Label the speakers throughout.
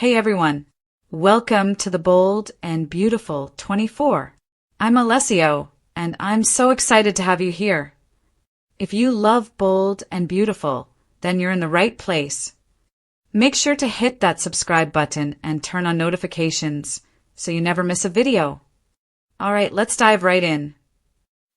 Speaker 1: Hey everyone, welcome to the Bold and Beautiful 24. I'm Alessio, and I'm so excited to have you here. If you love bold and beautiful, then you're in the right place. Make sure to hit that subscribe button and turn on notifications so you never miss a video. Alright, let's dive right in.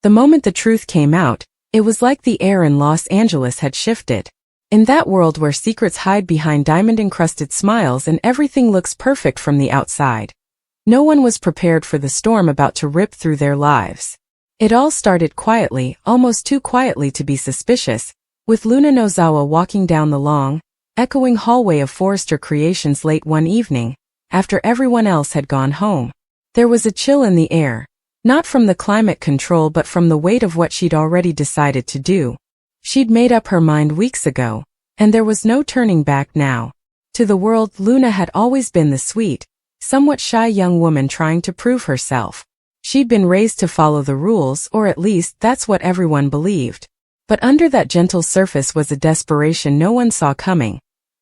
Speaker 2: The moment the truth came out, it was like the air in Los Angeles had shifted. In that world where secrets hide behind diamond-encrusted smiles and everything looks perfect from the outside, no one was prepared for the storm about to rip through their lives. It all started quietly, almost too quietly to be suspicious, with Luna Nozawa walking down the long, echoing hallway of Forrester Creations late one evening, after everyone else had gone home. There was a chill in the air, not from the climate control but from the weight of what she'd already decided to do. She'd made up her mind weeks ago, and there was no turning back now. To the world, Luna had always been the sweet, somewhat shy young woman trying to prove herself. She'd been raised to follow the rules, or at least that's what everyone believed. But under that gentle surface was a desperation no one saw coming.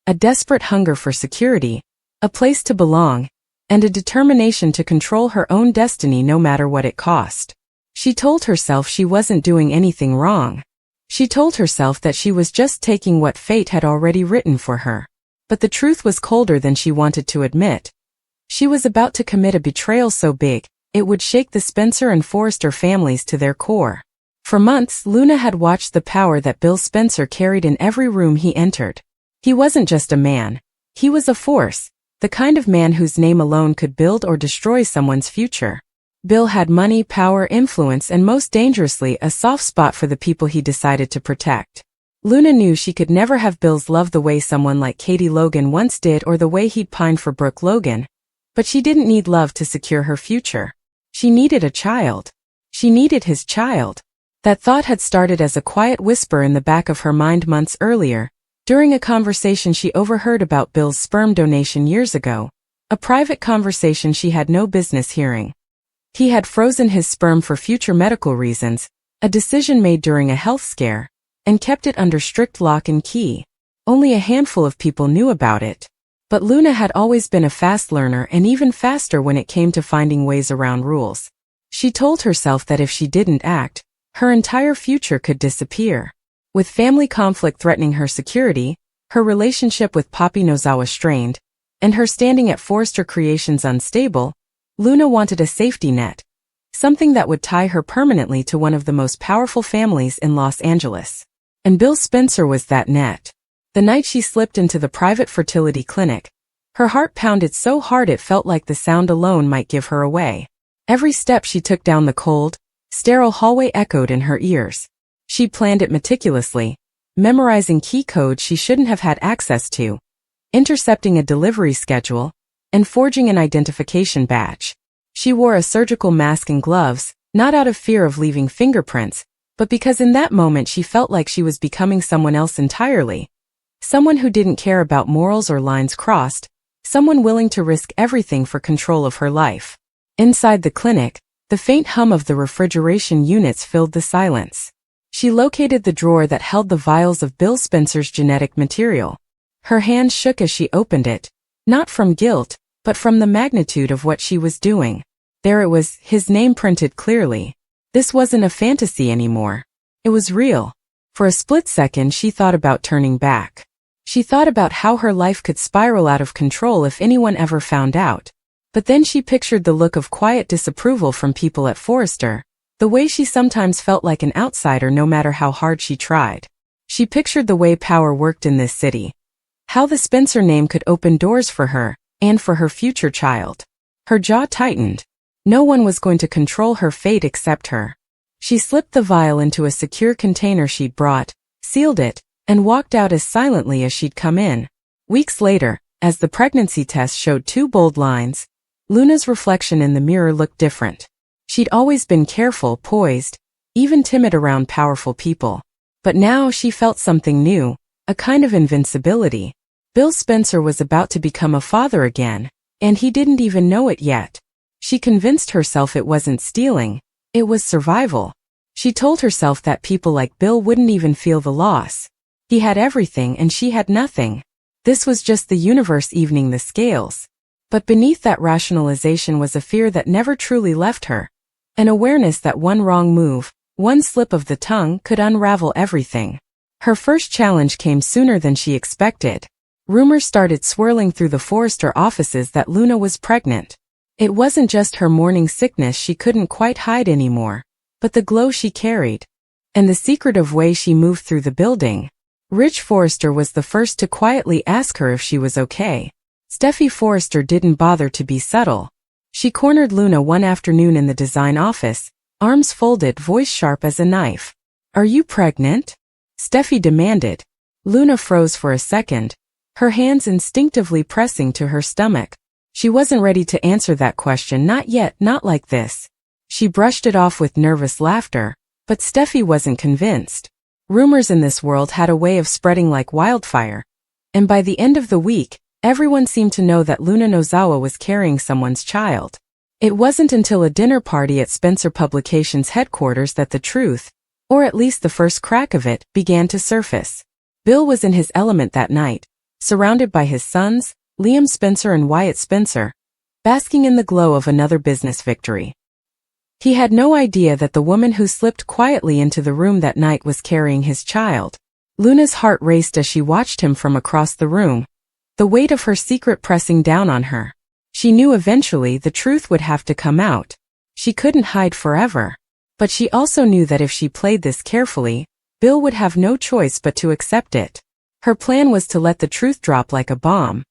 Speaker 2: A desperate hunger for security, a place to belong, and a determination to control her own destiny no matter what it cost. She told herself she wasn't doing anything wrong. She told herself that she was just taking what fate had already written for her. But the truth was colder than she wanted to admit. She was about to commit a betrayal so big, it would shake the Spencer and Forrester families to their core. For months, Luna had watched the power that Bill Spencer carried in every room he entered. He wasn't just a man. He was a force, the kind of man whose name alone could build or destroy someone's future. Bill had money, power, influence, and most dangerously, a soft spot for the people he decided to protect. Luna knew she could never have Bill's love the way someone like Katie Logan once did or the way he'd pined for Brooke Logan. But she didn't need love to secure her future. She needed a child. She needed his child. That thought had started as a quiet whisper in the back of her mind months earlier, during a conversation she overheard about Bill's sperm donation years ago, a private conversation she had no business hearing. He had frozen his sperm for future medical reasons, a decision made during a health scare, and kept it under strict lock and key. Only a handful of people knew about it. But Luna had always been a fast learner and even faster when it came to finding ways around rules. She told herself that if she didn't act, her entire future could disappear. With family conflict threatening her security, her relationship with Poppy Nozawa strained, and her standing at Forrester Creations unstable, Luna wanted a safety net, something that would tie her permanently to one of the most powerful families in Los Angeles. And Bill Spencer was that net. The night she slipped into the private fertility clinic, her heart pounded so hard it felt like the sound alone might give her away. Every step she took down the cold, sterile hallway echoed in her ears. She planned it meticulously, memorizing key codes she shouldn't have had access to, intercepting a delivery schedule, and forging an identification badge. She wore a surgical mask and gloves, not out of fear of leaving fingerprints, but because in that moment she felt like she was becoming someone else entirely. Someone who didn't care about morals or lines crossed, someone willing to risk everything for control of her life. Inside the clinic, the faint hum of the refrigeration units filled the silence. She located the drawer that held the vials of Bill Spencer's genetic material. Her hand shook as she opened it, not from guilt, but from the magnitude of what she was doing. There it was, his name printed clearly. This wasn't a fantasy anymore. It was real. For a split second she thought about turning back. She thought about how her life could spiral out of control if anyone ever found out. But then she pictured the look of quiet disapproval from people at Forrester, the way she sometimes felt like an outsider no matter how hard she tried. She pictured the way power worked in this city. How the Spencer name could open doors for her, and for her future child. Her jaw tightened. No one was going to control her fate except her. She slipped the vial into a secure container she'd brought, sealed it, and walked out as silently as she'd come in. Weeks later, as the pregnancy test showed two bold lines, Luna's reflection in the mirror looked different. She'd always been careful, poised, even timid around powerful people. But now she felt something new, a kind of invincibility. Bill Spencer was about to become a father again, and he didn't even know it yet. She convinced herself it wasn't stealing, it was survival. She told herself that people like Bill wouldn't even feel the loss. He had everything and she had nothing. This was just the universe evening the scales. But beneath that rationalization was a fear that never truly left her. An awareness that one wrong move, one slip of the tongue could unravel everything. Her first challenge came sooner than she expected. Rumors started swirling through the Forrester offices that Luna was pregnant. It wasn't just her morning sickness she couldn't quite hide anymore, but the glow she carried. And the secretive way she moved through the building. Ridge Forrester was the first to quietly ask her if she was okay. Steffi Forrester didn't bother to be subtle. She cornered Luna one afternoon in the design office, arms folded, voice sharp as a knife. "Are you pregnant?" Steffi demanded. Luna froze for a second, her hands instinctively pressing to her stomach. She wasn't ready to answer that question, not yet, not like this. She brushed it off with nervous laughter, but Steffi wasn't convinced. Rumors in this world had a way of spreading like wildfire, and by the end of the week, everyone seemed to know that Luna Nozawa was carrying someone's child. It wasn't until a dinner party at Spencer Publications headquarters that the truth, or at least the first crack of it, began to surface. Bill was in his element that night, surrounded by his sons, Liam Spencer and Wyatt Spencer, basking in the glow of another business victory. He had no idea that the woman who slipped quietly into the room that night was carrying his child. Luna's heart raced as she watched him from across the room, the weight of her secret pressing down on her. She knew eventually the truth would have to come out. She couldn't hide forever. But she also knew that if she played this carefully, Bill would have no choice but to accept it. Her plan was to let the truth drop like a bomb,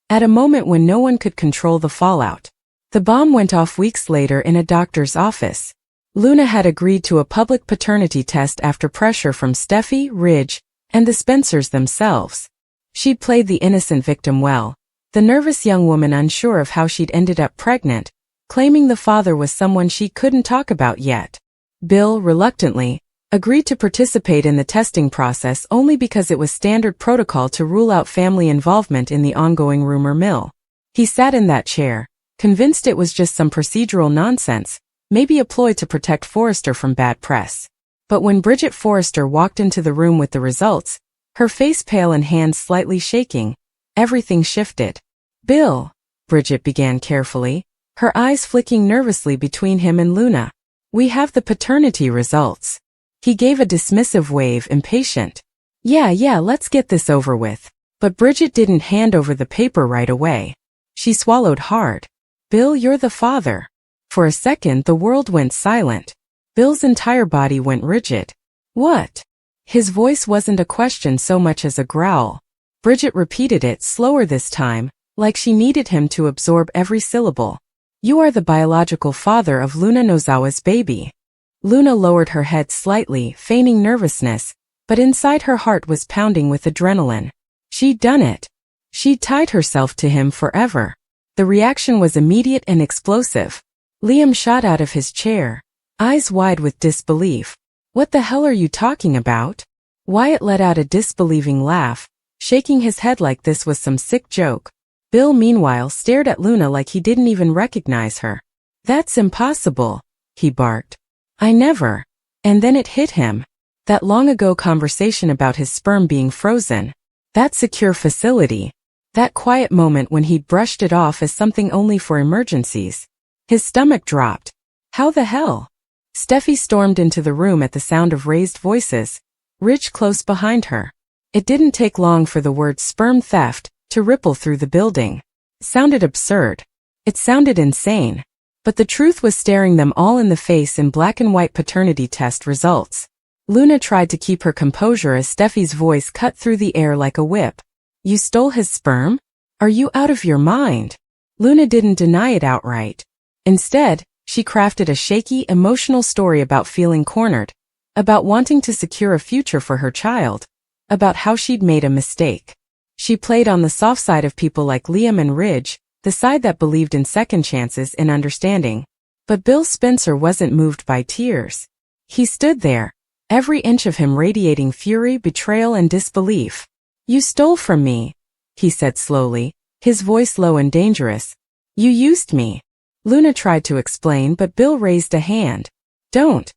Speaker 2: at a moment when no one could control the fallout. The bomb went off weeks later in a doctor's office. Luna had agreed to a public paternity test after pressure from Steffi, Ridge, and the Spencers themselves. She'd played the innocent victim well, the nervous young woman unsure of how she'd ended up pregnant, claiming the father was someone she couldn't talk about yet. Bill, reluctantly, agreed to participate in the testing process only because it was standard protocol to rule out family involvement in the ongoing rumor mill. He sat in that chair, convinced it was just some procedural nonsense, maybe a ploy to protect Forrester from bad press. But when Bridget Forrester walked into the room with the results, her face pale and hands slightly shaking, everything shifted. "Bill," Bridget began carefully, her eyes flicking nervously between him and Luna. "We have the paternity results." He gave a dismissive wave, impatient. Yeah, let's get this over with." But Bridget didn't hand over the paper right away. She swallowed hard. "Bill, you're the father." For a second the world went silent. Bill's entire body went rigid. "What?" His voice wasn't a question so much as a growl. Bridget repeated it, slower this time, like she needed him to absorb every syllable. "You are the biological father of Luna Nozawa's baby." Luna lowered her head slightly, feigning nervousness, but inside her heart was pounding with adrenaline. She'd done it. She'd tied herself to him forever. The reaction was immediate and explosive. Liam shot out of his chair, eyes wide with disbelief. "What the hell are you talking about?" Wyatt let out a disbelieving laugh, shaking his head like this was some sick joke. Bill, meanwhile, stared at Luna like he didn't even recognize her. "That's impossible," he barked. "I never." And then it hit him. That long-ago conversation about his sperm being frozen. That secure facility. That quiet moment when he'd brushed it off as something only for emergencies. His stomach dropped. How the hell? Steffi stormed into the room at the sound of raised voices, Ridge close behind her. It didn't take long for the word sperm theft to ripple through the building. It sounded absurd. It sounded insane. But the truth was staring them all in the face in black and white paternity test results. Luna tried to keep her composure as Steffi's voice cut through the air like a whip. "You stole his sperm? Are you out of your mind?" Luna didn't deny it outright. Instead, she crafted a shaky, emotional story about feeling cornered, about wanting to secure a future for her child, about how she'd made a mistake. She played on the soft side of people like Liam and Ridge, the side that believed in second chances and understanding. But Bill Spencer wasn't moved by tears. He stood there, every inch of him radiating fury, betrayal, and disbelief. "You stole from me," he said slowly, his voice low and dangerous. "You used me." Luna tried to explain, but Bill raised a hand. Don't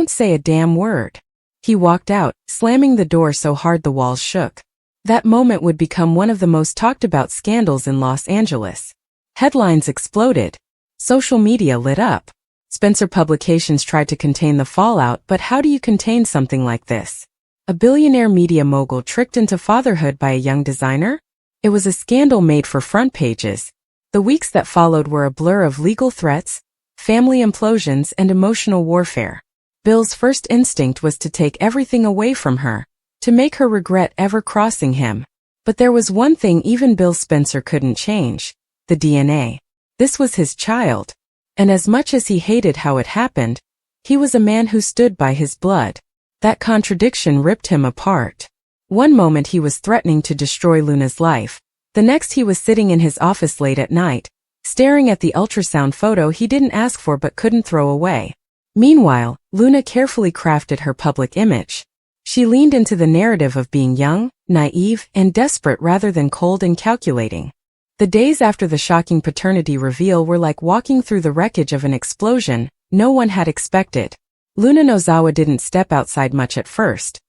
Speaker 2: say a damn word." He walked out, slamming the door so hard the walls shook. That moment would become one of the most talked about scandals in Los Angeles. Headlines exploded. Social media lit up. Spencer Publications tried to contain the fallout, but how do you contain something like this? A billionaire media mogul tricked into fatherhood by a young designer? It was a scandal made for front pages. The weeks that followed were a blur of legal threats, family implosions, and emotional warfare. Bill's first instinct was to take everything away from her, to make her regret ever crossing him. But there was one thing even Bill Spencer couldn't change: the DNA. This was his child. And as much as he hated how it happened, he was a man who stood by his blood. That contradiction ripped him apart. One moment he was threatening to destroy Luna's life. The next he was sitting in his office late at night, staring at the ultrasound photo he didn't ask for but couldn't throw away. Meanwhile, Luna carefully crafted her public image. She leaned into the narrative of being young, naive, and desperate rather than cold and calculating. The days after the shocking paternity reveal were like walking through the wreckage of an explosion no one had expected. Luna Nozawa didn't step outside much at first.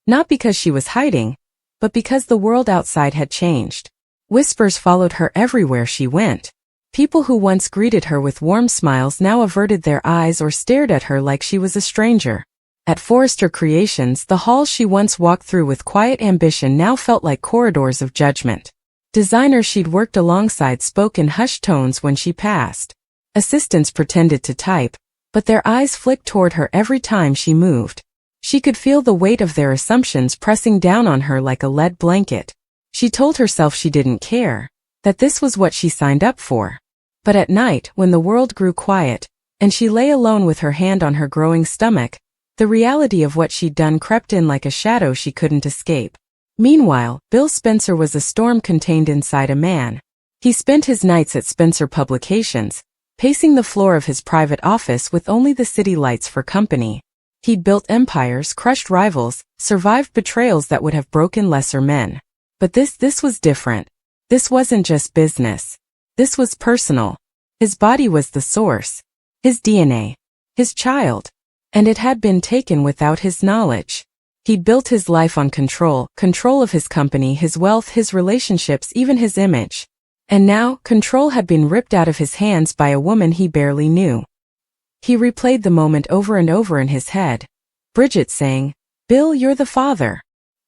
Speaker 2: Not because she was hiding, but because the world outside had changed. Whispers followed her everywhere she went. People who once greeted her with warm smiles now averted their eyes or stared at her like she was a stranger. At Forrester Creations, the halls she once walked through with quiet ambition now felt like corridors of judgment. Designers she'd worked alongside spoke in hushed tones when she passed. Assistants pretended to type, but their eyes flicked toward her every time she moved. She could feel the weight of their assumptions pressing down on her like a lead blanket. She told herself she didn't care, that this was what she signed up for. But at night, when the world grew quiet, and she lay alone with her hand on her growing stomach, the reality of what she'd done crept in like a shadow she couldn't escape. Meanwhile, Bill Spencer was a storm contained inside a man. He spent his nights at Spencer Publications, pacing the floor of his private office with only the city lights for company. He'd built empires, crushed rivals, survived betrayals that would have broken lesser men. But this was different. This wasn't just business. This was personal. His body was the source. His DNA. His child. And it had been taken without his knowledge. He'd built his life on control of his company, his wealth, his relationships, even his image. And now, control had been ripped out of his hands by a woman he barely knew. He replayed the moment over and over in his head. Bridget saying, "Bill, you're the father."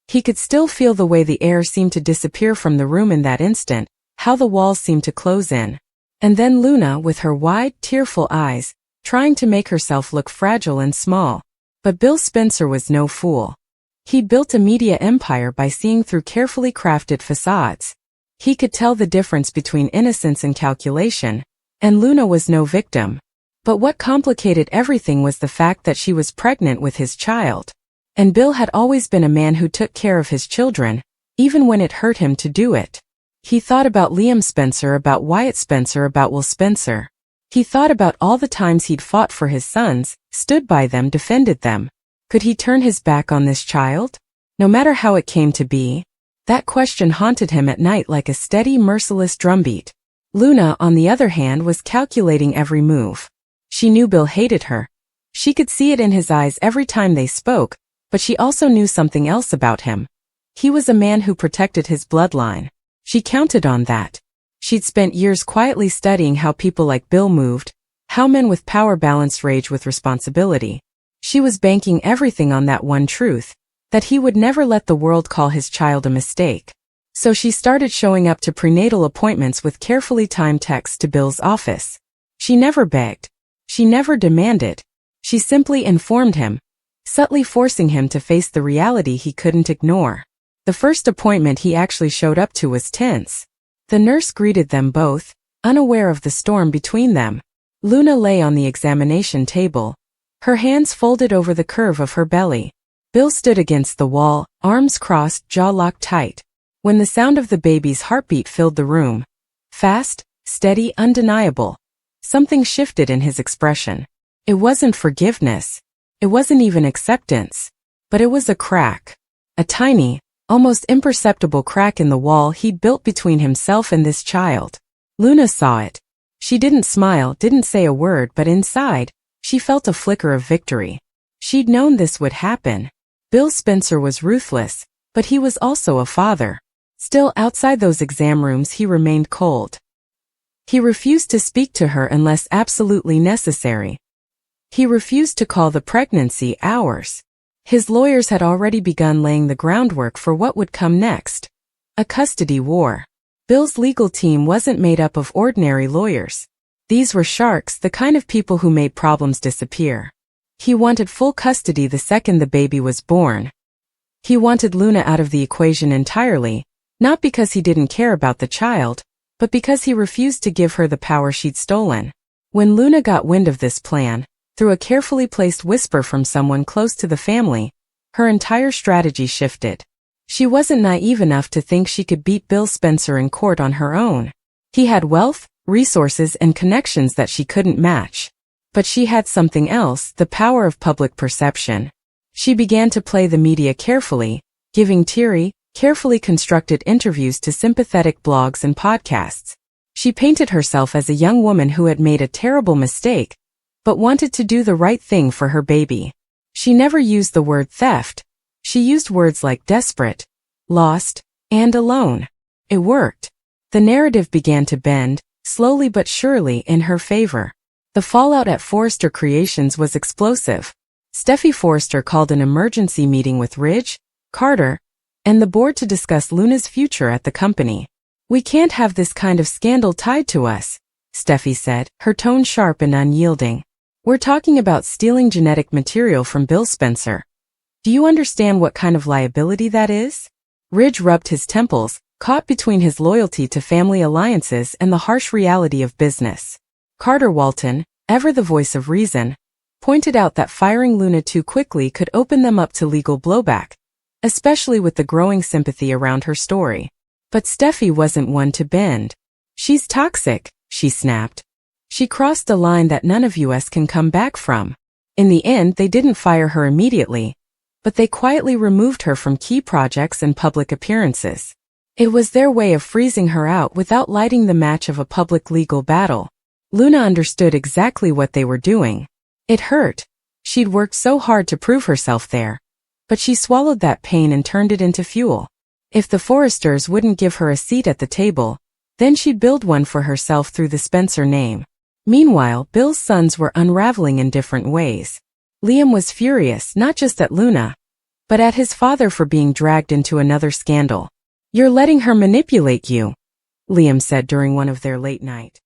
Speaker 2: He could still feel the way the air seemed to disappear from the room in that instant, how the walls seemed to close in. And then Luna, with her wide, tearful eyes, trying to make herself look fragile and small. But Bill Spencer was no fool. He built a media empire by seeing through carefully crafted facades. He could tell the difference between innocence and calculation, and Luna was no victim. But what complicated everything was the fact that she was pregnant with his child. And Bill had always been a man who took care of his children, even when it hurt him to do it. He thought about Liam Spencer, about Wyatt Spencer, about Will Spencer. He thought about all the times he'd fought for his sons, stood by them, defended them. Could he turn his back on this child? No matter how it came to be? That question haunted him at night like a steady, merciless drumbeat. Luna, on the other hand, was calculating every move. She knew Bill hated her. She could see it in his eyes every time they spoke, but she also knew something else about him. He was a man who protected his bloodline. She counted on that. She'd spent years quietly studying how people like Bill moved, how men with power balanced rage with responsibility. She was banking everything on that one truth, that he would never let the world call his child a mistake. So she started showing up to prenatal appointments with carefully timed texts to Bill's office. She never begged. She never demanded. She simply informed him, subtly forcing him to face the reality he couldn't ignore. The first appointment he actually showed up to was tense. The nurse greeted them both, unaware of the storm between them. Luna lay on the examination table, her hands folded over the curve of her belly. Bill stood against the wall, arms crossed, jaw locked tight. When the sound of the baby's heartbeat filled the room, fast, steady, undeniable, something shifted in his expression. It wasn't forgiveness. It wasn't even acceptance. But it was a crack. A tiny, almost imperceptible crack in the wall he'd built between himself and this child. Luna saw it. She didn't smile, didn't say a word, but inside, she felt a flicker of victory. She'd known this would happen. Bill Spencer was ruthless, but he was also a father. Still, outside those exam rooms he remained cold. He refused to speak to her unless absolutely necessary. He refused to call the pregnancy ours. His lawyers had already begun laying the groundwork for what would come next. A custody war. Bill's legal team wasn't made up of ordinary lawyers. These were sharks, the kind of people who made problems disappear. He wanted full custody the second the baby was born. He wanted Luna out of the equation entirely, not because he didn't care about the child, but because he refused to give her the power she'd stolen. When Luna got wind of this plan, through a carefully placed whisper from someone close to the family, her entire strategy shifted. She wasn't naive enough to think she could beat Bill Spencer in court on her own. He had wealth, resources, and connections that she couldn't match. But she had something else, the power of public perception. She began to play the media carefully, giving teary, carefully constructed interviews to sympathetic blogs and podcasts. She painted herself as a young woman who had made a terrible mistake, but wanted to do the right thing for her baby. She never used the word theft. She used words like desperate, lost, and alone. It worked. The narrative began to bend, slowly but surely, in her favor. The fallout at Forrester Creations was explosive. Steffi Forrester called an emergency meeting with Ridge, Carter, and the board to discuss Luna's future at the company. "We can't have this kind of scandal tied to us," Steffi said, her tone sharp and unyielding. "We're talking about stealing genetic material from Bill Spencer. Do you understand what kind of liability that is?" Ridge rubbed his temples, caught between his loyalty to family alliances and the harsh reality of business. Carter Walton, ever the voice of reason, pointed out that firing Luna too quickly could open them up to legal blowback, especially with the growing sympathy around her story. But Steffi wasn't one to bend. "She's toxic," she snapped. "She crossed a line that none of us can come back from." In the end, they didn't fire her immediately, but they quietly removed her from key projects and public appearances. It was their way of freezing her out without lighting the match of a public legal battle. Luna understood exactly what they were doing. It hurt. She'd worked so hard to prove herself there. But she swallowed that pain and turned it into fuel. If the Forresters wouldn't give her a seat at the table, then she'd build one for herself through the Spencer name. Meanwhile, Bill's sons were unraveling in different ways. Liam was furious not just at Luna, but at his father for being dragged into another scandal. "You're letting her manipulate you," Liam said during one of their late-night